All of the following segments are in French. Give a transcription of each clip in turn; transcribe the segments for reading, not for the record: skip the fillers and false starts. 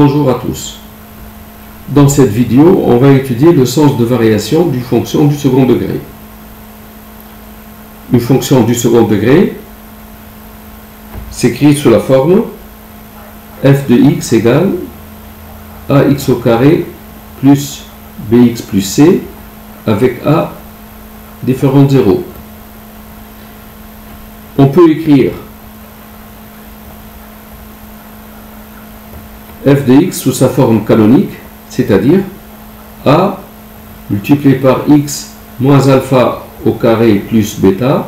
Bonjour à tous. Dans cette vidéo, on va étudier le sens de variation d'une fonction du second degré. Une fonction du second degré s'écrit sous la forme f de x égale ax au carré plus bx plus c avec a différent de 0. On peut écrire f de x sous sa forme canonique, c'est-à-dire a multiplié par x moins alpha au carré plus bêta,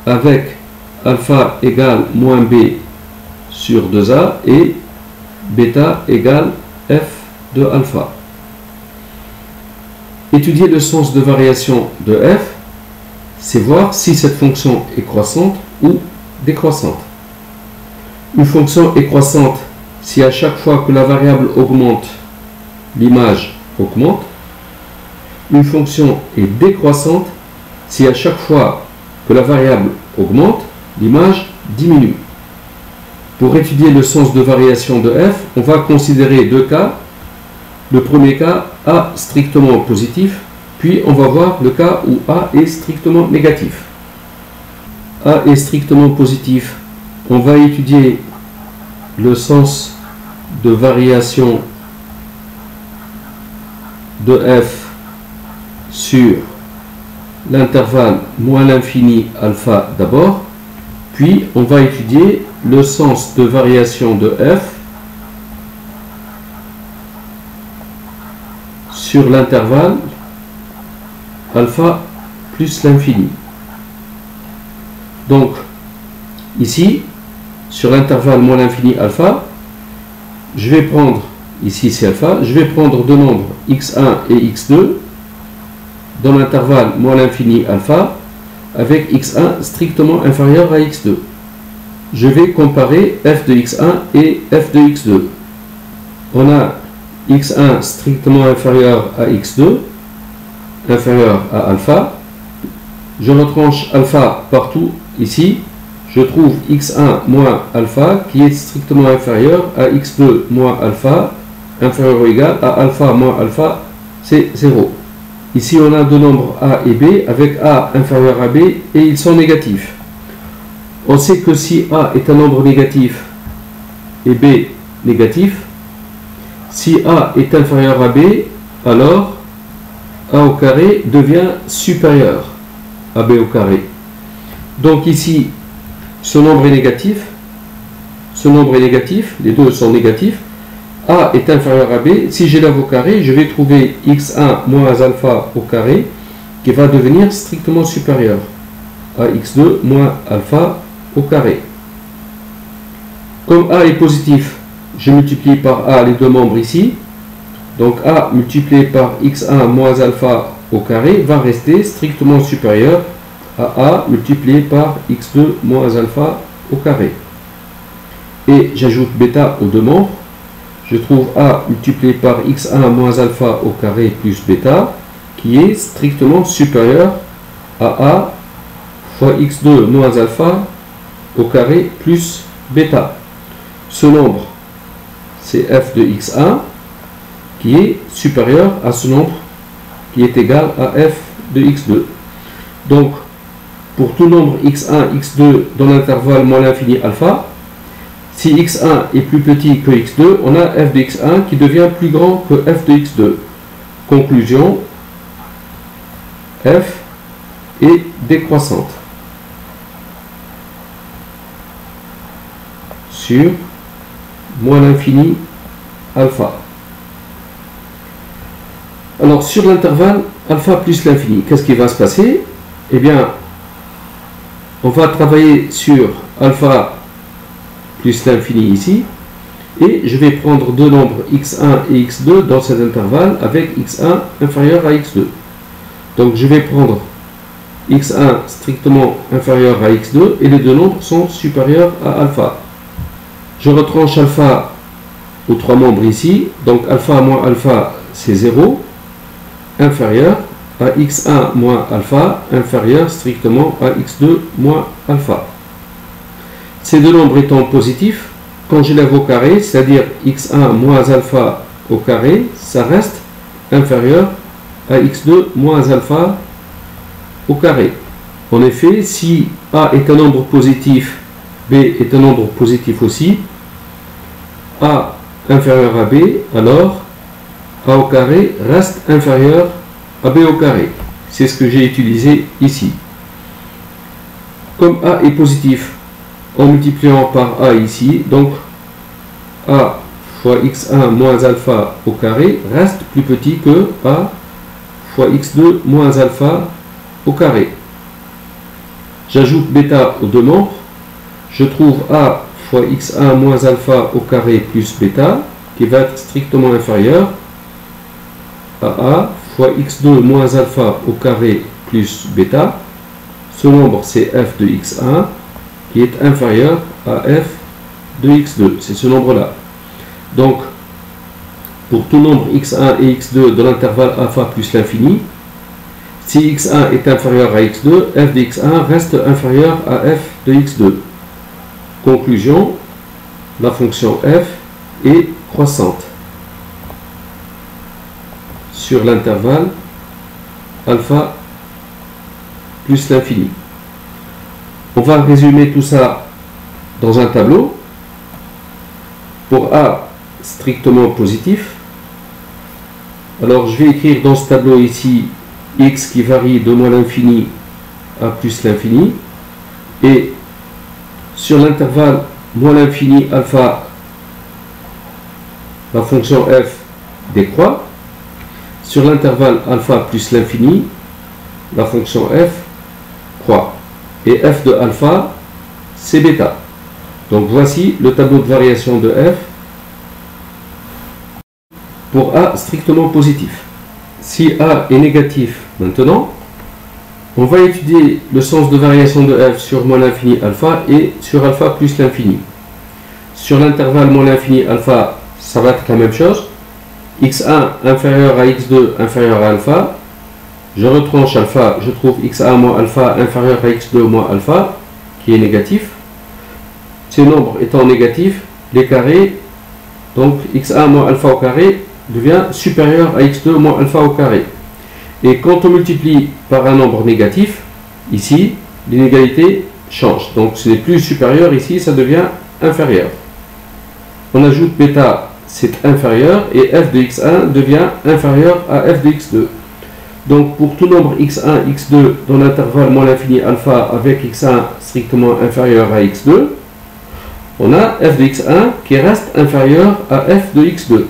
avec alpha égale moins b sur 2a et bêta égale f de alpha. Étudier le sens de variation de f, c'est voir si cette fonction est croissante ou décroissante. Une fonction est croissante si à chaque fois que la variable augmente, l'image augmente. Une fonction est décroissante si à chaque fois que la variable augmente, l'image diminue. Pour étudier le sens de variation de f, on va considérer deux cas. Le premier cas, a strictement positif, puis on va voir le cas où a est strictement négatif. A est strictement positif, on va étudier le sens de variation de f sur l'intervalle moins l'infini alpha d'abord, puis on va étudier le sens de variation de f sur l'intervalle alpha plus l'infini. Donc ici, sur l'intervalle moins l'infini alpha, je vais prendre, ici c'est alpha, je vais prendre deux nombres x1 et x2 dans l'intervalle moins l'infini alpha avec x1 strictement inférieur à x2. Je vais comparer f de x1 et f de x2. On a x1 strictement inférieur à x2, inférieur à alpha. Je retranche alpha partout ici. Je trouve x1 moins alpha qui est strictement inférieur à x2 moins alpha, inférieur ou égal à alpha moins alpha, c'est 0. Ici on a deux nombres a et b avec a inférieur à b et ils sont négatifs. On sait que si a est un nombre négatif et b négatif, si a est inférieur à b, alors a au carré devient supérieur à b au carré. Donc ici, ce nombre est négatif, les deux sont négatifs, a est inférieur à b, si j'élève au carré, je vais trouver x1 moins alpha au carré, qui va devenir strictement supérieur à x2 moins alpha au carré. Comme a est positif, je multiplie par a les deux membres ici, donc a multiplié par x1 moins alpha au carré va rester strictement supérieur à a multiplié par x2 moins alpha au carré. Et j'ajoute bêta aux deux membres, je trouve a multiplié par x1 moins alpha au carré plus bêta, qui est strictement supérieur à a fois x2 moins alpha au carré plus bêta. Ce nombre, c'est f de x1 qui est supérieur à ce nombre qui est égal à f de x2. Donc, pour tout nombre x1, x2 dans l'intervalle moins l'infini alpha, si x1 est plus petit que x2, on a f de x1 qui devient plus grand que f de x2. Conclusion, f est décroissante sur moins l'infini alpha. Alors sur l'intervalle alpha plus l'infini, qu'est-ce qui va se passer? Eh bien, on va travailler sur alpha plus l'infini ici, et je vais prendre deux nombres x1 et x2 dans cet intervalle avec x1 inférieur à x2. Donc je vais prendre x1 strictement inférieur à x2 et les deux nombres sont supérieurs à alpha. Je retranche alpha aux trois membres ici, donc alpha moins alpha c'est 0, inférieur à x1 moins alpha, inférieur strictement à x2 moins alpha. Ces deux nombres étant positifs, quand j'élève au carré, c'est-à-dire x1 moins alpha au carré, ça reste inférieur à x2 moins alpha au carré. En effet, si a est un nombre positif, b est un nombre positif aussi, a inférieur à b, alors a au carré reste inférieur à b au carré. C'est ce que j'ai utilisé ici. Comme a est positif, en multipliant par a ici, donc a fois x1 moins alpha au carré reste plus petit que a fois x2 moins alpha au carré. J'ajoute bêta aux deux membres, je trouve a fois x1 moins alpha au carré plus bêta, qui va être strictement inférieur à a fois x2 moins alpha au carré plus bêta. Ce nombre c'est f de x1 qui est inférieur à f de x2, c'est ce nombre là. Donc pour tout nombre x1 et x2 de l'intervalle alpha plus l'infini, si x1 est inférieur à x2, f de x1 reste inférieur à f de x2. Conclusion, la fonction f est croissante sur l'intervalle alpha plus l'infini. On va résumer tout ça dans un tableau. Pour a strictement positif, alors je vais écrire dans ce tableau ici x qui varie de moins l'infini à plus l'infini, et sur l'intervalle moins l'infini alpha, la fonction f décroît. Sur l'intervalle alpha plus l'infini, la fonction f croît. Et f de alpha, c'est bêta. Donc voici le tableau de variation de f pour a strictement positif. Si a est négatif maintenant, on va étudier le sens de variation de f sur moins l'infini alpha et sur alpha plus l'infini. Sur l'intervalle moins l'infini alpha, ça va être la même chose. x1 inférieur à x2 inférieur à alpha. Je retranche alpha, je trouve x1 moins alpha inférieur à x2 moins alpha, qui est négatif. Ces nombres étant négatifs, les carrés, donc x1 moins alpha au carré devient supérieur à x2 moins alpha au carré. Et quand on multiplie par un nombre négatif, ici, l'inégalité change. Donc ce n'est plus supérieur, ici ça devient inférieur. On ajoute bêta, c'est inférieur, et f de x1 devient inférieur à f de x2. Donc pour tout nombre x1, x2 dans l'intervalle moins l'infini alpha avec x1 strictement inférieur à x2, on a f de x1 qui reste inférieur à f de x2.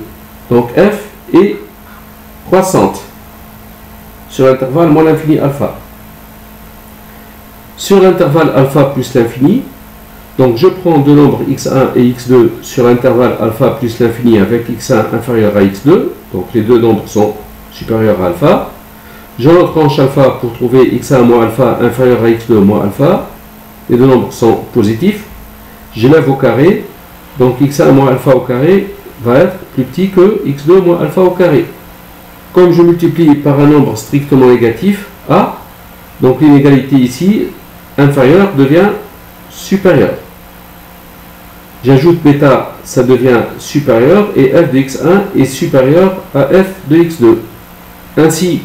Donc f est croissante sur l'intervalle moins l'infini alpha. Sur l'intervalle alpha plus l'infini, donc je prends deux nombres x1 et x2 sur l'intervalle alpha plus l'infini avec x1 inférieur à x2, donc les deux nombres sont supérieurs à alpha. Je retranche alpha pour trouver x1 moins alpha inférieur à x2 moins alpha. Les deux nombres sont positifs. J'élève au carré. Donc x1 moins alpha au carré va être plus petit que x2 moins alpha au carré. Comme je multiplie par un nombre strictement négatif, a, donc l'inégalité ici, inférieure, devient supérieure. J'ajoute bêta, ça devient supérieur, et f de x1 est supérieur à f de x2. Ainsi,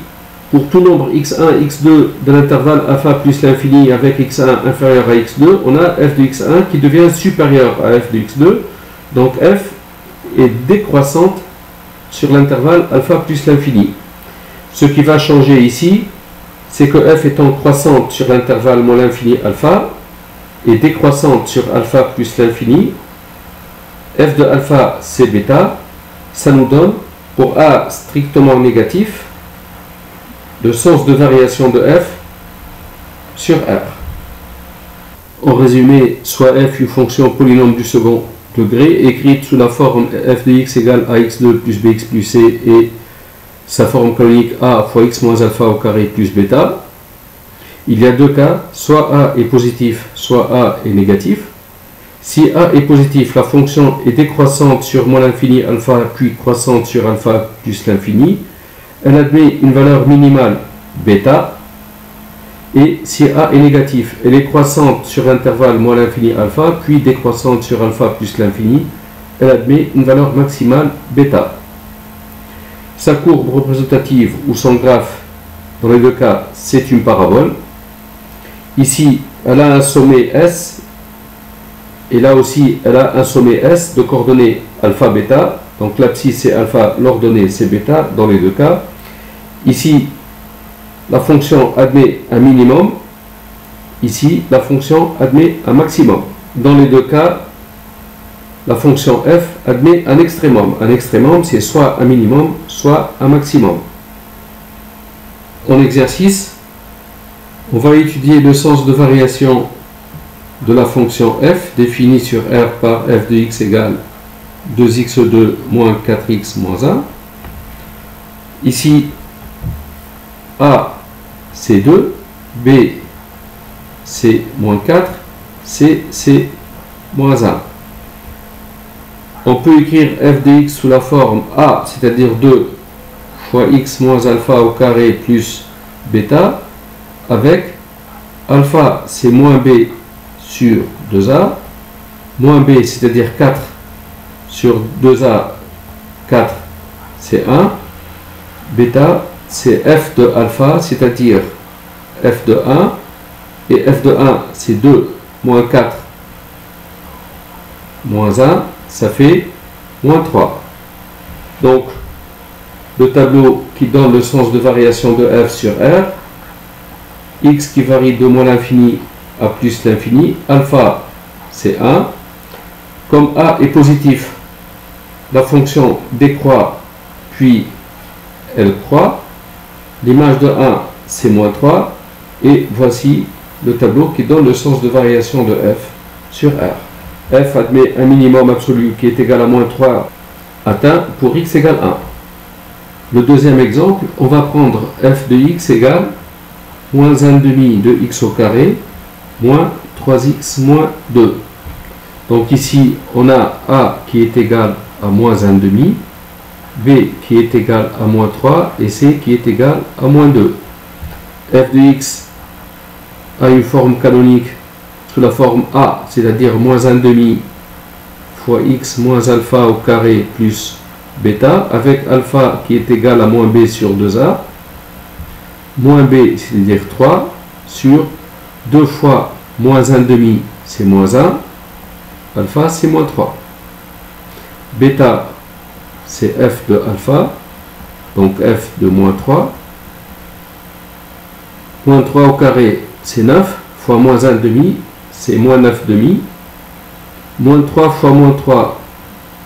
pour tout nombre x1, x2 de l'intervalle alpha plus l'infini avec x1 inférieur à x2, on a f de x1 qui devient supérieur à f de x2. Donc f est décroissante sur l'intervalle alpha plus l'infini. Ce qui va changer ici, c'est que f étant croissante sur l'intervalle moins l'infini alpha et décroissante sur alpha plus l'infini, f de alpha c'est bêta, ça nous donne pour a strictement négatif le sens de variation de f sur R. En résumé, soit f une fonction polynôme du second degré écrite sous la forme f de x égale ax2 plus bx plus c et sa forme canonique a fois x moins alpha au carré plus bêta. Il y a deux cas, soit a est positif, soit a est négatif. Si a est positif, la fonction est décroissante sur moins l'infini alpha puis croissante sur alpha plus l'infini. Elle admet une valeur minimale bêta. Et si A est négatif, elle est croissante sur l'intervalle moins l'infini alpha, puis décroissante sur alpha plus l'infini, elle admet une valeur maximale bêta. Sa courbe représentative ou son graphe, dans les deux cas, c'est une parabole. Ici, elle a un sommet S, et là aussi, elle a un sommet S de coordonnées alpha, bêta. Donc l'abscisse c'est alpha, l'ordonnée c'est bêta dans les deux cas. Ici, la fonction admet un minimum. Ici, la fonction admet un maximum. Dans les deux cas, la fonction f admet un extrémum. Un extrémum, c'est soit un minimum, soit un maximum. En exercice, on va étudier le sens de variation de la fonction f définie sur R par f de x égale 2x2 moins 4x moins 1. Ici, A c'est 2, B c'est moins 4, C c'est moins 1. On peut écrire f de x sous la forme A, c'est-à-dire 2 fois x moins alpha au carré plus bêta, avec alpha c'est moins b sur 2a, moins b c'est-à-dire 4 sur 2a, 4 c'est 1, bêta c'est f de alpha, c'est-à-dire f de 1, et f de 1 c'est 2 moins 4 moins 1, ça fait moins 3. Donc le tableau qui donne le sens de variation de f sur R, x qui varie de moins l'infini à plus l'infini, alpha c'est 1, comme a est positif, la fonction décroît puis elle croît. L'image de 1, c'est moins 3. Et voici le tableau qui donne le sens de variation de f sur R. F admet un minimum absolu qui est égal à moins 3 atteint pour x égale 1. Le deuxième exemple, on va prendre f de x égale moins 1,5 de x au carré moins 3x moins 2. Donc ici, on a a qui est égal à moins 1,5, b qui est égal à moins 3 et c qui est égal à moins 2. F de x a une forme canonique sous la forme a, c'est-à-dire moins 1,5 fois x moins alpha au carré plus bêta, avec alpha qui est égal à moins b sur 2a, moins b c'est-à-dire 3 sur 2 fois moins 1,5 c'est moins 1, alpha c'est moins 3. Bêta c'est f de alpha, donc f de moins 3. Moins 3 au carré, c'est 9, fois moins 1,5, c'est moins 9,5. Moins 3 fois moins 3,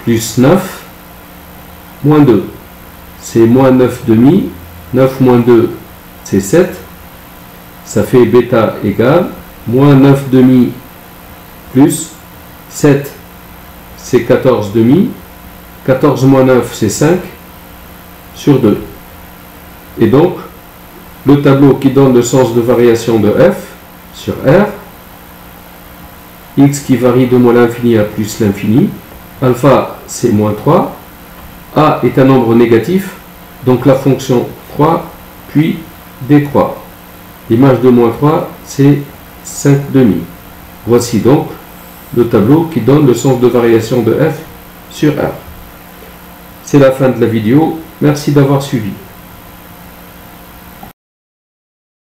plus 9, moins 2, c'est moins 9,5. 9 moins 2, c'est 7. Ça fait bêta égale moins 9,5 plus 7, c'est 14,5. 14 moins 9, c'est 5 sur 2. Et donc, le tableau qui donne le sens de variation de f sur R, x qui varie de moins l'infini à plus l'infini, alpha c'est moins 3, a est un nombre négatif, donc la fonction croît puis décroît. L'image de moins 3 c'est 5,5. Voici donc le tableau qui donne le sens de variation de f sur R. C'est la fin de la vidéo. Merci d'avoir suivi.